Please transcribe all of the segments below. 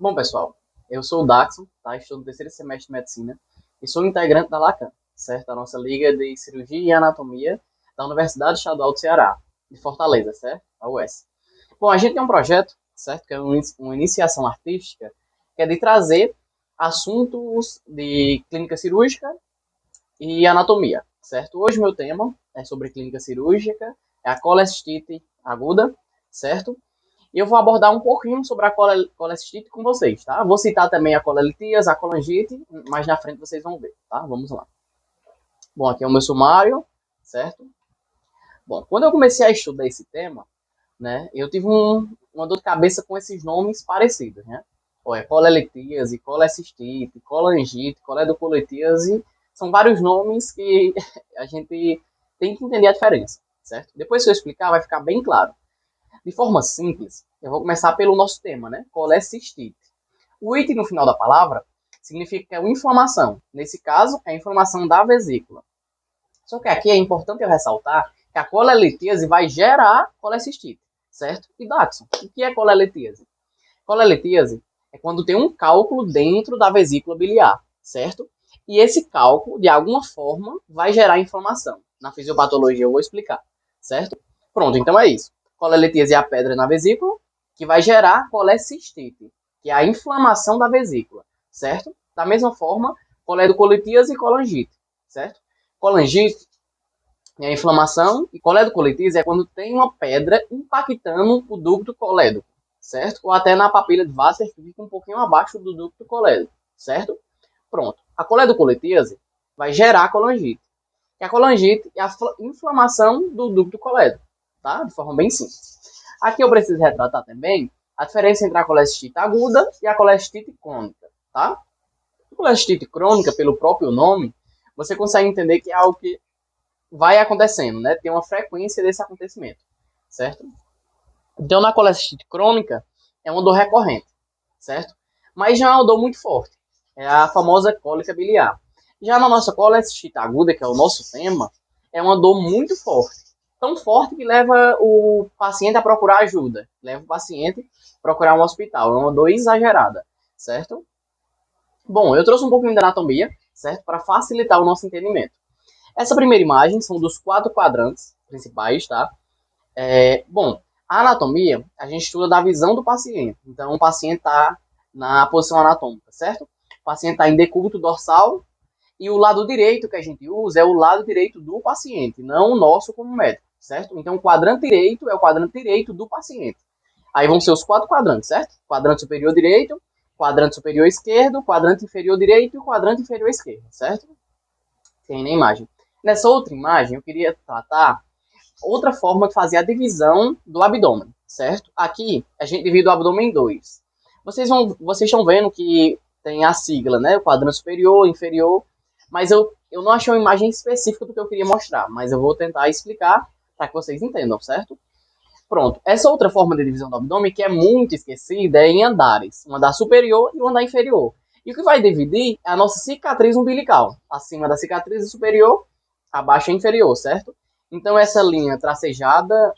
Bom, pessoal, eu sou o Daxon, tá? Estou no terceiro semestre de medicina e sou integrante da LACAN, certo? A nossa Liga de Cirurgia e Anatomia da Universidade Estadual do Ceará, de Fortaleza, certo? A UES. Bom, a gente tem um projeto, certo? Que é uma iniciação artística, que é de trazer assuntos de clínica cirúrgica e anatomia, certo? Hoje meu tema é sobre clínica cirúrgica, é a colestite aguda, certo? E eu vou abordar um pouquinho sobre a colestite com vocês, tá? Vou citar também a colelitias, a colangite, mais na frente vocês vão ver, tá? Vamos lá. Bom, aqui é o meu sumário, certo? Bom, quando eu comecei a estudar esse tema, né, eu tive uma dor de cabeça com esses nomes parecidos, né? Olha, colelitíase, colecistite, colangite, coledocolítíase, são vários nomes que a gente tem que entender a diferença, certo? Depois, se eu explicar, vai ficar bem claro. De forma simples, eu vou começar pelo nosso tema, né? Colecistite. O it no final da palavra significa que é uma inflamação. Nesse caso, é a inflamação da vesícula. Só que aqui é importante eu ressaltar que a colelitíase vai gerar colecistite, certo? E Daxon, o que é colelitíase? Colelitíase é quando tem um cálculo dentro da vesícula biliar, certo? E esse cálculo, de alguma forma, vai gerar inflamação. Na fisiopatologia eu vou explicar, certo? Pronto, então é isso. Colelitíase é a pedra na vesícula, que vai gerar colecistite, que é a inflamação da vesícula, certo? Da mesma forma, coledocolitíase e colangite, certo? Colangite é a inflamação e coledocolitíase é quando tem uma pedra impactando o ducto colédoco, certo? Ou até na papilha de Vater, que fica um pouquinho abaixo do ducto colédoco, certo? Pronto. A coledocolitíase vai gerar colangite. E a colangite é a inflamação do ducto colédoco, tá? De forma bem simples. Aqui eu preciso retratar também a diferença entre a colestite aguda e a colestite crônica, tá? A colestite crônica, pelo próprio nome, você consegue entender que é algo que vai acontecendo, né? Tem uma frequência desse acontecimento, certo? Então, na colestite crônica, é uma dor recorrente, certo? Mas já é uma dor muito forte. É a famosa cólica biliar. Já na nossa colestite aguda, que é o nosso tema, é uma dor muito forte. Tão forte que leva o paciente a procurar ajuda. Leva o paciente a procurar um hospital. É uma dor exagerada, certo? Bom, eu trouxe um pouquinho da anatomia, certo? Para facilitar o nosso entendimento. Essa primeira imagem são dos 4 quadrantes principais, tá? Bom, a anatomia, a gente estuda da visão do paciente. Então, o paciente está na posição anatômica, certo? O paciente está em decúbito dorsal e o lado direito que a gente usa é o lado direito do paciente, não o nosso como médico, certo? Então, o quadrante direito é o quadrante direito do paciente. Aí vão ser os 4 quadrantes, certo? Quadrante superior direito, quadrante superior esquerdo, quadrante inferior direito e quadrante inferior esquerdo, certo? Tem na imagem. Nessa outra imagem, eu queria tratar outra forma de fazer a divisão do abdômen, certo? Aqui, a gente divide o abdômen em dois. Vocês estão vendo que tem a sigla, né? O quadrante superior, inferior, mas eu não achei uma imagem específica do que eu queria mostrar, mas eu vou tentar explicar para que vocês entendam, certo? Pronto. Essa outra forma de divisão do abdômen, que é muito esquecida, é em andares. Um andar superior e um andar inferior. E o que vai dividir é a nossa cicatriz umbilical. Acima da cicatriz superior, abaixo é inferior, certo? Então, essa linha tracejada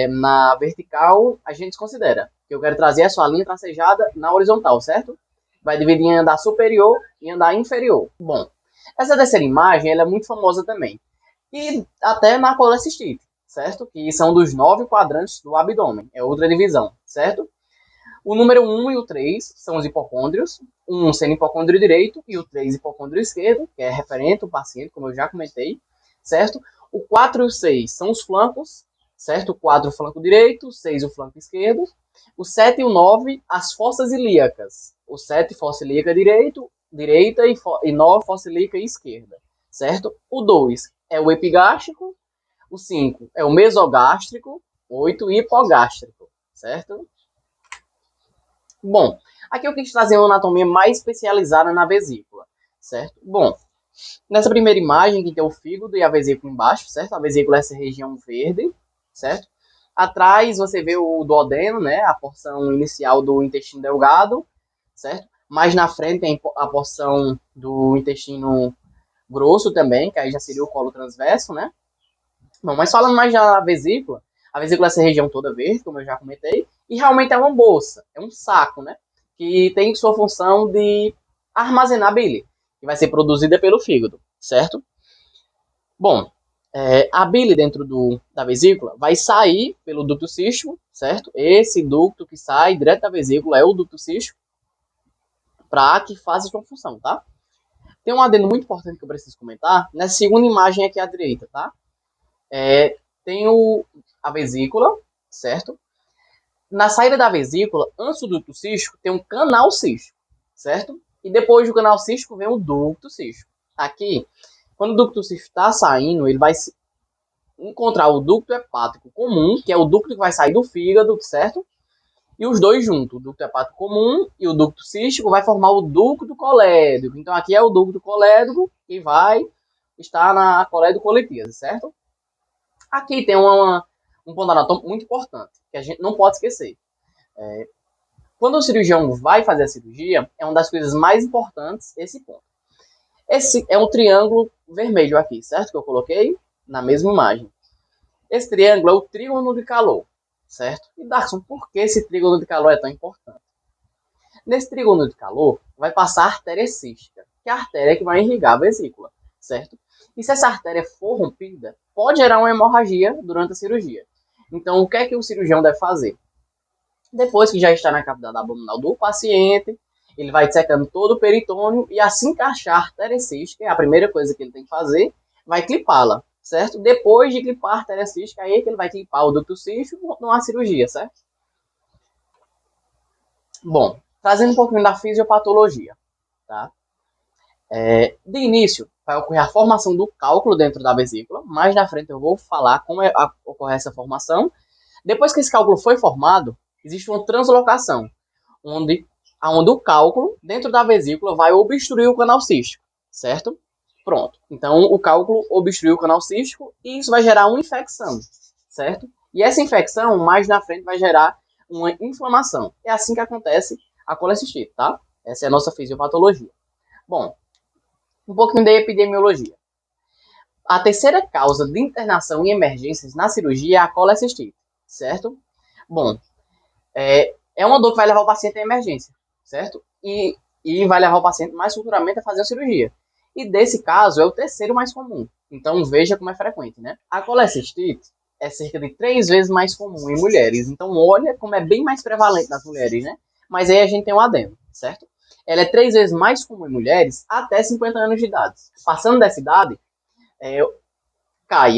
na vertical, a gente considera. Que eu quero trazer essa linha tracejada na horizontal, certo? Vai dividir em andar superior e andar inferior. Bom, essa terceira imagem ela é muito famosa também. E até na colecistite, certo? Que são dos 9 quadrantes do abdômen. É outra divisão, certo? O número 1 e o 3 são os hipocôndrios. Um sendo hipocôndrio direito e o 3 hipocôndrio esquerdo, que é referente ao paciente, como eu já comentei, certo? O 4 e o 6 são os flancos, certo? O 4 o flanco direito, o 6 o flanco esquerdo. O 7 e o 9, as fossas ilíacas. O 7 fossa ilíaca direita e 9 fossa ilíaca esquerda, certo? O 2 é o epigástrico, o 5 é o mesogástrico, 8 hipogástrico, certo? Bom, aqui eu quis trazer uma anatomia mais especializada na vesícula, certo? Bom, nessa primeira imagem que tem o fígado e a vesícula embaixo, certo? A vesícula é essa região verde, certo? Atrás você vê o duodeno, né? A porção inicial do intestino delgado, certo? Mais na frente tem a porção do intestino grosso também, que aí já seria o colo transverso, né? Bom, mas falando mais da a vesícula é essa região toda verde, como eu já comentei, e realmente é uma bolsa, é um saco, né? que tem sua função de armazenar bile, que vai ser produzida pelo fígado, certo? Bom, a bile dentro da vesícula vai sair pelo ducto cístico, certo? Esse ducto que sai direto da vesícula é o ducto cístico, para que faça sua função, tá? Tem um adendo muito importante que eu preciso comentar, nessa segunda imagem aqui à direita, tá? Tem a vesícula, certo? Na saída da vesícula, antes do ducto cístico, tem um canal cístico, certo? E depois do canal cístico vem o ducto cístico. Aqui, quando o ducto cístico está saindo, ele vai encontrar o ducto hepático comum, que é o ducto que vai sair do fígado, certo? E os dois juntos, o ducto hepático comum e o ducto cístico, vai formar o ducto colédoco. Então aqui é o ducto colédoco que vai estar na colédocolitíase, certo? Aqui tem um ponto anatômico muito importante, que a gente não pode esquecer. Quando o cirurgião vai fazer a cirurgia, é uma das coisas mais importantes esse ponto. Esse é um triângulo vermelho aqui, certo? Que eu coloquei na mesma imagem. Esse triângulo é o trígono de calor, certo? E Darkson, por que esse trígono de calor é tão importante? Nesse trígono de calor vai passar a artéria cística, que é a artéria que vai irrigar a vesícula, certo? E se essa artéria for rompida, pode gerar uma hemorragia durante a cirurgia. Então, o que é que o cirurgião deve fazer? Depois que já está na cavidade abdominal do paciente, ele vai dissecando todo o peritônio e assim que achar a artéria cística, a primeira coisa que ele tem que fazer, vai clipá-la, certo? Depois de clipar a artéria cística, aí é que ele vai clipar o ducto cístico numa cirurgia, certo? Bom, trazendo um pouquinho da fisiopatologia, tá? De início, vai ocorrer a formação do cálculo dentro da vesícula. Mais na frente eu vou falar como ocorre essa formação. Depois que esse cálculo foi formado, existe uma translocação, onde o cálculo dentro da vesícula vai obstruir o canal cístico, certo? Pronto. Então, o cálculo obstruiu o canal cístico e isso vai gerar uma infecção, certo? E essa infecção, mais na frente, vai gerar uma inflamação. É assim que acontece a colecistite, tá? Essa é a nossa fisiopatologia. Bom, um pouquinho da epidemiologia. A terceira causa de internação em emergências na cirurgia é a colecistite, certo? Bom, é uma dor que vai levar o paciente à emergência, certo? E vai levar o paciente mais futuramente a fazer a cirurgia. E desse caso é o terceiro mais comum. Então veja como é frequente, né? A colecistite é cerca de 3 vezes mais comum em mulheres. Então olha como é bem mais prevalente nas mulheres, né? Mas aí a gente tem um adendo, certo? Ela é 3 vezes mais comum em mulheres até 50 anos de idade. Passando dessa idade,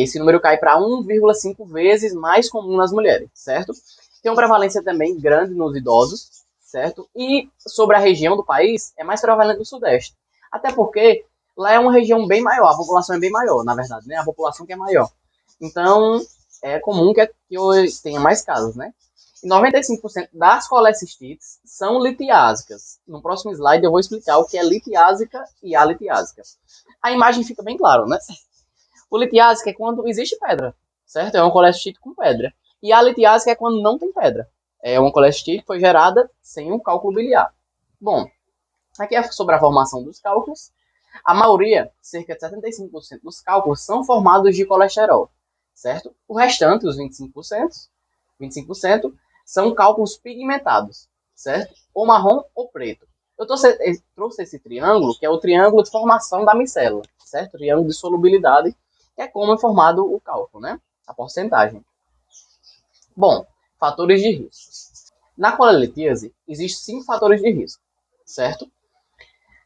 esse número cai para 1,5 vezes mais comum nas mulheres, certo? Tem uma prevalência também grande nos idosos, certo? E sobre a região do país, é mais prevalente no Sudeste. Até porque lá é uma região bem maior, a população é bem maior, na verdade, né? A população que é maior. Então, é comum que tenha mais casos, né? E 95% das colecistites são litiásicas. No próximo slide eu vou explicar o que é litiásica e alitiásica. A imagem fica bem clara, né? O litiásica é quando existe pedra, certo? É uma colecistite com pedra. E a litiásica é quando não tem pedra. É uma colecistite que foi gerada sem um cálculo biliar. Bom, aqui é sobre a formação dos cálculos. A maioria, cerca de 75% dos cálculos, são formados de colesterol, certo? O restante, os 25%, são cálculos pigmentados, certo? Ou marrom ou preto. Eu trouxe esse triângulo, que é o triângulo de formação da micélula, certo? Triângulo de solubilidade, que é como é formado o cálculo, né? A porcentagem. Bom, fatores de risco. Na colelitíase, existem 5 fatores de risco, certo?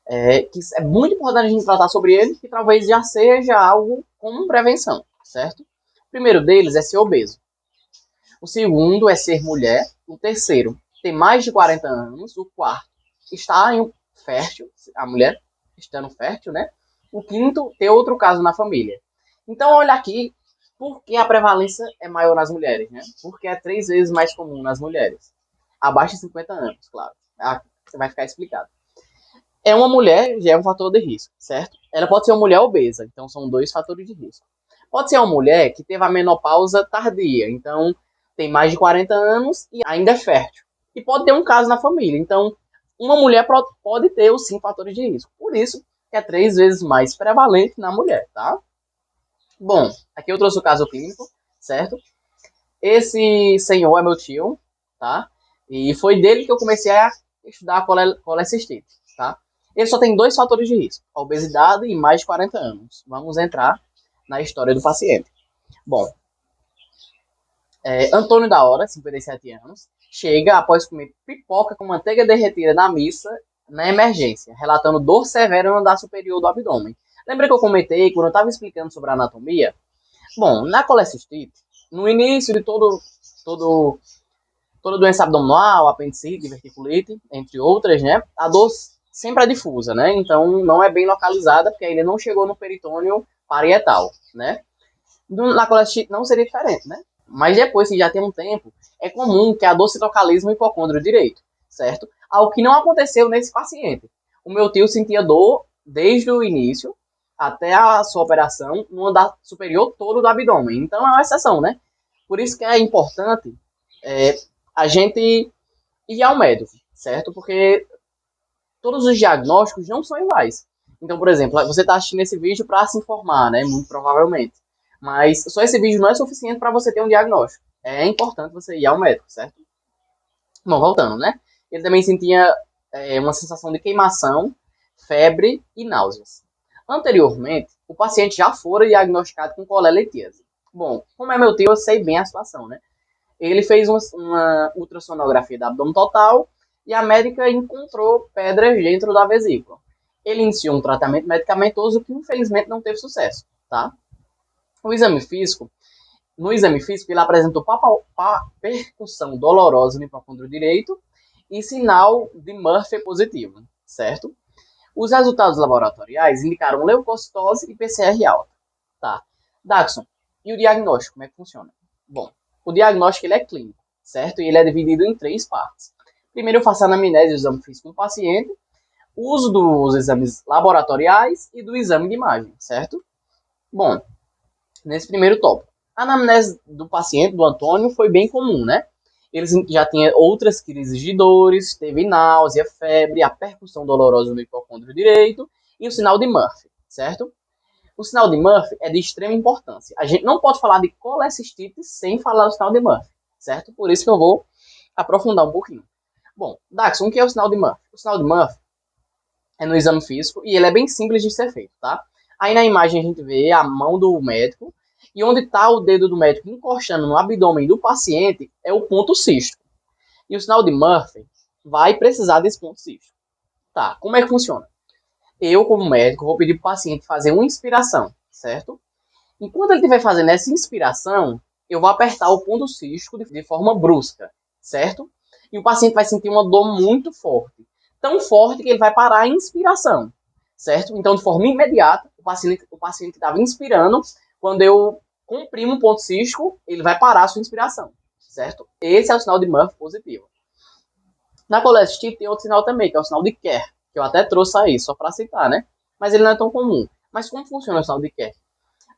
Que é muito importante a gente tratar sobre eles, que talvez já seja algo como prevenção, certo? O primeiro deles é ser obeso. O segundo é ser mulher. O terceiro, ter mais de 40 anos. O quarto, estar fértil, a mulher estando fértil, né? O quinto, ter outro caso na família. Então, olha aqui, por que a prevalência é maior nas mulheres, né? Porque é 3 vezes mais comum nas mulheres. Abaixo de 50 anos, claro. Vai ficar explicado. É uma mulher, já é um fator de risco, certo? Ela pode ser uma mulher obesa, então são 2 fatores de risco. Pode ser uma mulher que teve a menopausa tardia, então tem mais de 40 anos e ainda é fértil. E pode ter um caso na família, então uma mulher pode ter os 5 fatores de risco. Por isso que é 3 vezes mais prevalente na mulher, tá? Bom, aqui eu trouxe o caso clínico, certo? Esse senhor é meu tio, tá? E foi dele que eu comecei a estudar a colecistite, tá? Ele só tem 2 fatores de risco, a obesidade e mais de 40 anos. Vamos entrar na história do paciente. Bom, Antônio da Hora, 57 anos, chega após comer pipoca com manteiga derretida na missa, na emergência, relatando dor severa no andar superior do abdômen. Lembra que eu comentei quando eu estava explicando sobre a anatomia? Bom, na colecistite, no início de toda doença abdominal, apendicite, diverticulite, entre outras, né? A dor sempre é difusa, né? Então não é bem localizada, porque ainda não chegou no peritônio parietal, né? Na colecistite não seria diferente, né? Mas depois que já tem um tempo, é comum que a dor se localize no hipocôndrio direito, certo? Algo que não aconteceu nesse paciente. O meu tio sentia dor desde o início até a sua operação no andar superior todo do abdômen. Então é uma exceção, né? Por isso que é importante a gente ir ao médico, certo? Porque todos os diagnósticos não são iguais. Então, por exemplo, você está assistindo esse vídeo para se informar, né? Muito provavelmente. Mas só esse vídeo não é suficiente para você ter um diagnóstico. É importante você ir ao médico, certo? Bom, voltando, né? Ele também sentia uma sensação de queimação, febre e náuseas. Anteriormente, o paciente já fora diagnosticado com colelitíase. Bom, como é meu tio, eu sei bem a situação, né? Ele fez uma ultrassonografia do abdômen total e a médica encontrou pedras dentro da vesícula. Ele iniciou um tratamento medicamentoso que infelizmente não teve sucesso, tá? No exame físico, ele apresentou percussão dolorosa no hipocôndrio direito e sinal de Murphy positivo, certo? Os resultados laboratoriais indicaram leucocitose e PCR alta. Tá. Daxon, e o diagnóstico, como é que funciona? Bom, o diagnóstico ele é clínico, certo? E ele é dividido em 3 partes. Primeiro eu faço a anamnese do exame físico do paciente, uso dos exames laboratoriais e do exame de imagem, certo? Bom, nesse primeiro tópico, a anamnese do paciente, do Antônio, foi bem comum, né? Ele já tinha outras crises de dores, teve náusea, febre, a percussão dolorosa no hipocôndrio direito e o sinal de Murphy, certo? O sinal de Murphy é de extrema importância. A gente não pode falar de colecistite sem falar do sinal de Murphy, certo? Por isso que eu vou aprofundar um pouquinho. Bom, Daxon, o que é o sinal de Murphy? O sinal de Murphy é no exame físico e ele é bem simples de ser feito, tá? Aí na imagem a gente vê a mão do médico e onde está o dedo do médico encostando no abdômen do paciente é o ponto cístico. E o sinal de Murphy vai precisar desse ponto cístico. Tá, como é que funciona? Eu, como médico, vou pedir para o paciente fazer uma inspiração, certo? Enquanto ele estiver fazendo essa inspiração, eu vou apertar o ponto cístico de forma brusca, certo? E o paciente vai sentir uma dor muito forte. Tão forte que ele vai parar a inspiração, certo? Então, de forma imediata, o paciente estava inspirando, quando eu comprimo o ponto cístico, ele vai parar a sua inspiração, certo? Esse é o sinal de Murphy positivo. Na colecistite tem outro sinal também, que é o sinal de Kerr, que eu até trouxe aí, só para citar, né? Mas ele não é tão comum. Mas como funciona o sinal de Kerr?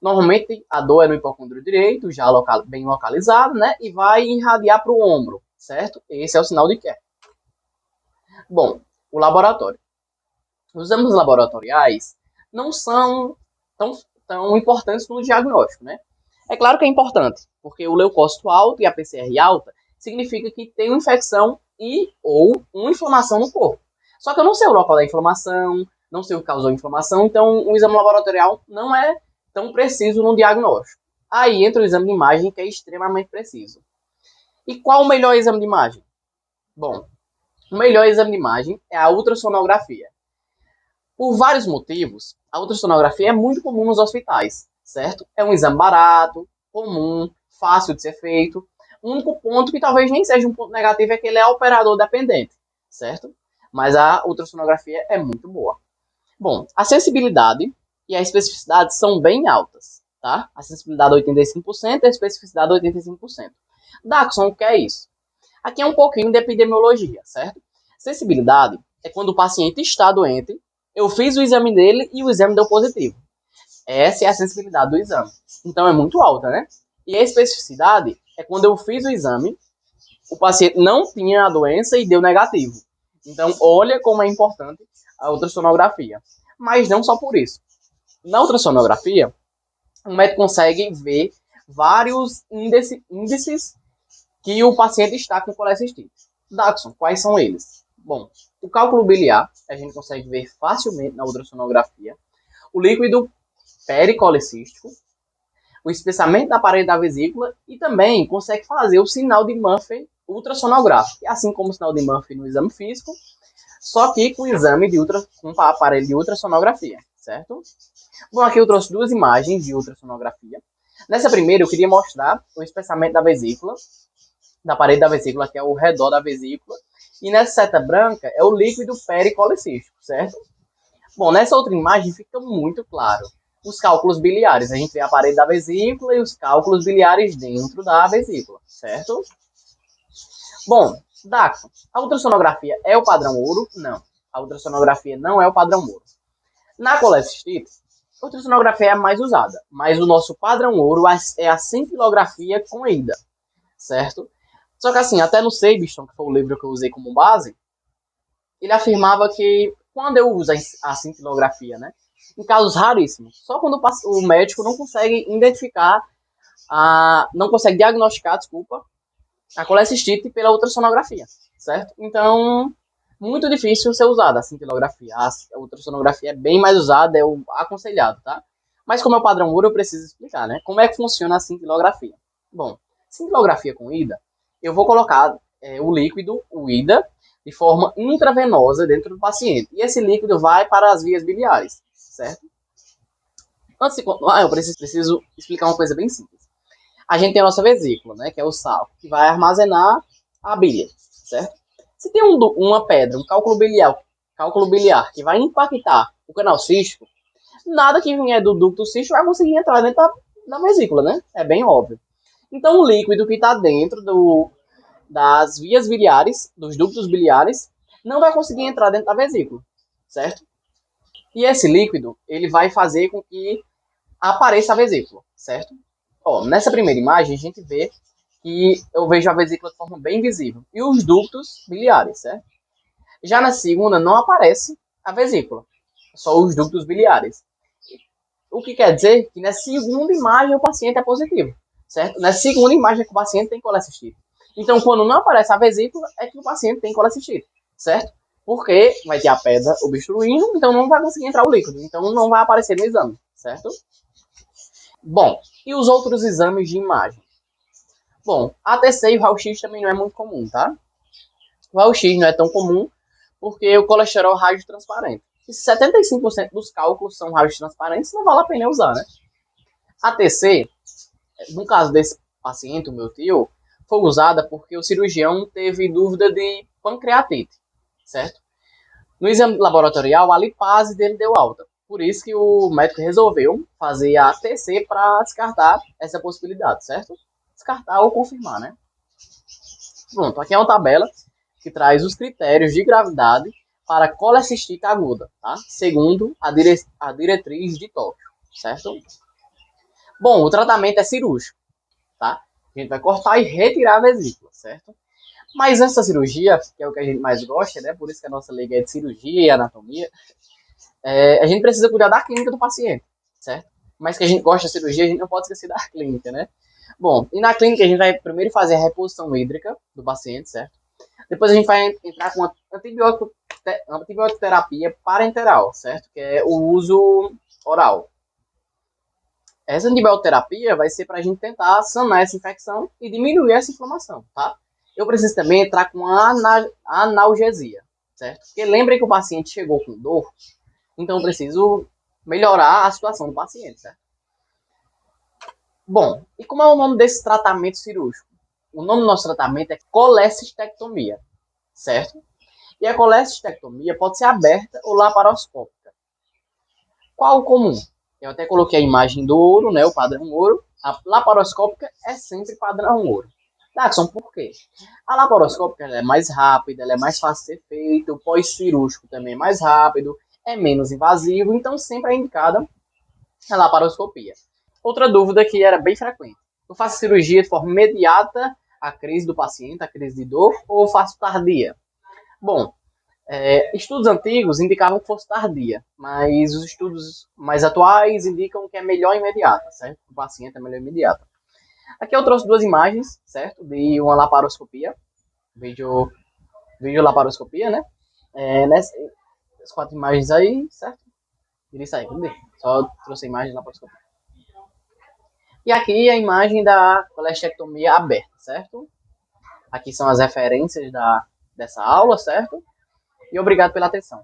Normalmente a dor é no hipocôndrio direito, já bem localizado, né? E vai irradiar para o ombro, certo? Esse é o sinal de Kerr. Bom, o laboratório. Os exames laboratoriais não são tão importantes no diagnóstico, né? É claro que é importante, porque o leucócito alto e a PCR alta significa que tem uma infecção e ou uma inflamação no corpo. Só que eu não sei o local da inflamação, não sei o que causou a inflamação, então o exame laboratorial não é tão preciso no diagnóstico. Aí entra o exame de imagem, que é extremamente preciso. E qual o melhor exame de imagem? Bom, o melhor exame de imagem é a ultrassonografia. Por vários motivos, a ultrassonografia é muito comum nos hospitais, certo? É um exame barato, comum, fácil de ser feito. O único ponto que talvez nem seja um ponto negativo é que ele é operador dependente, certo? Mas a ultrassonografia é muito boa. Bom, a sensibilidade e a especificidade são bem altas, tá? A sensibilidade 85% e a especificidade 85%. Daxon, o que é isso? Aqui é um pouquinho de epidemiologia, certo? Sensibilidade é quando o paciente está doente, eu fiz o exame dele e o exame deu positivo. Essa é a sensibilidade do exame. Então é muito alta, né? E a especificidade é quando eu fiz o exame, o paciente não tinha a doença e deu negativo. Então olha como é importante a ultrassonografia. Mas não só por isso. Na ultrassonografia, o médico consegue ver vários índices que o paciente está com colecistite. Daxon, quais são eles? Bom, o cálculo biliar a gente consegue ver facilmente na ultrassonografia. O líquido pericolecístico, o espessamento da parede da vesícula e também consegue fazer o sinal de Murphy ultrassonográfico, assim como o sinal de Murphy no exame físico, só que com exame com aparelho de ultrassonografia, certo? Bom, aqui eu trouxe duas imagens de ultrassonografia. Nessa primeira eu queria mostrar o espessamento da vesícula, da parede da vesícula, que é o redor da vesícula, e nessa seta branca é o líquido pericolecístico, certo? Bom, nessa outra imagem fica muito claro os cálculos biliares. A gente vê a parede da vesícula e os cálculos biliares dentro da vesícula, certo? Bom, Daxon, a ultrassonografia é o padrão ouro? Não. A ultrassonografia não é o padrão ouro. Na colecistite, a ultrassonografia é a mais usada, mas o nosso padrão ouro é a cintilografia com EIDA, certo? Só que assim, até no Sabiston, que foi o livro que eu usei como base, ele afirmava que quando eu uso a cintilografia, né, em casos raríssimos, só quando o médico não consegue identificar, não consegue diagnosticar, desculpa, a colecistite pela ultrassonografia, certo? Então, muito difícil ser usada a cintilografia. A ultrassonografia é bem mais usada, é o aconselhado, tá? Mas como é o padrão ouro, eu preciso explicar, né? Como é que funciona a cintilografia? Bom, cintilografia com IDA, eu vou colocar o líquido, o IDA, de forma intravenosa dentro do paciente. E esse líquido vai para as vias biliares, certo? Antes de continuar, eu preciso explicar uma coisa bem simples. A gente tem a nossa vesícula, né, que é o saco, que vai armazenar a bile, certo? Se tem uma pedra, um cálculo biliar que vai impactar o canal cístico, nada que vier do ducto cístico vai conseguir entrar dentro da vesícula, né? É bem óbvio. Então, o líquido que está dentro das vias biliares, dos ductos biliares, não vai conseguir entrar dentro da vesícula, certo? E esse líquido, ele vai fazer com que apareça a vesícula, certo? Ó, nessa primeira imagem, a gente vê que eu vejo a vesícula de forma bem visível. E os ductos biliares, certo? Já na segunda, não aparece a vesícula, só os ductos biliares. O que quer dizer que na segunda imagem o paciente é positivo, certo? Na segunda imagem é que o paciente tem colecistite. Então, quando não aparece a vesícula, é que o paciente tem colecistite, certo? Porque vai ter a pedra obstruindo, então não vai conseguir entrar o líquido. Então, não vai aparecer no exame, certo? Bom, e os outros exames de imagem? Bom, ATC e o raio-x também não é muito comum, tá? O raio-x não é tão comum porque o colesterol é rádio transparente. E se 75% dos cálculos são raios transparentes, não vale a pena usar, né? ATC, no caso desse paciente, o meu tio, foi usada porque o cirurgião teve dúvida de pancreatite, certo? No exame laboratorial, a lipase dele deu alta. Por isso que o médico resolveu fazer a ATC para descartar essa possibilidade, certo? Descartar ou confirmar, né? Pronto, aqui é uma tabela que traz os critérios de gravidade para colecistite aguda, tá? Segundo a diretriz de Tóquio, certo? Bom, o tratamento é cirúrgico, tá? A gente vai cortar e retirar a vesícula, certo? Mas essa cirurgia, que é o que a gente mais gosta, né? Por isso que a nossa liga é de cirurgia e anatomia, a gente precisa cuidar da clínica do paciente, certo? Mas que a gente gosta da cirurgia, a gente não pode esquecer da clínica, né? Bom, e na clínica a gente vai primeiro fazer a reposição hídrica do paciente, certo? Depois a gente vai entrar com antibiótico-terapia parenteral, certo? Que é o uso oral. Essa antibioterapia vai ser para a gente tentar sanar essa infecção e diminuir essa inflamação, tá? Eu preciso também entrar com a analgesia, certo? Porque lembrem que o paciente chegou com dor, então eu preciso melhorar a situação do paciente, certo? Bom, e como é o nome desse tratamento cirúrgico? O nome do nosso tratamento é colecistectomia, certo? E a colecistectomia pode ser aberta ou laparoscópica. Qual o comum? Eu até coloquei a imagem do ouro, né, o padrão ouro. A laparoscópica é sempre padrão ouro. Daxon, por quê? A laparoscópica ela é mais rápida, ela é mais fácil de ser feita, o pós-cirúrgico também é mais rápido, é menos invasivo, então sempre é indicada a laparoscopia. Outra dúvida que era bem frequente. Eu faço cirurgia de forma imediata à crise do paciente, à crise de dor, ou faço tardia? Bom, estudos antigos indicavam que fosse tardia, mas os estudos mais atuais indicam que é melhor imediata, certo? O paciente é melhor imediata. Aqui eu trouxe duas imagens, certo? De uma laparoscopia, vídeo laparoscopia, né? As 4 imagens aí, certo? Iria sair, cadê? Só trouxe a imagem lá para escutar. E aqui a imagem da colestectomia aberta, certo? Aqui são as referências dessa aula, certo? E obrigado pela atenção.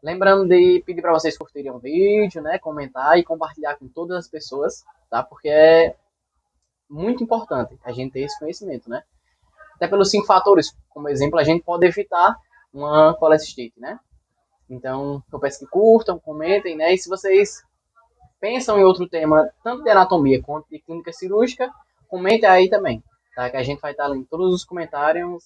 Lembrando de pedir para vocês curtirem o vídeo, né, comentar e compartilhar com todas as pessoas, tá? Porque é muito importante a gente ter esse conhecimento, né? Até pelos 5 fatores, como exemplo, a gente pode evitar uma colecistite, né? Então, eu peço que curtam, comentem, né? E se vocês pensam em outro tema, tanto de anatomia quanto de clínica cirúrgica, comentem aí também, tá? Que a gente vai estar lendo todos os comentários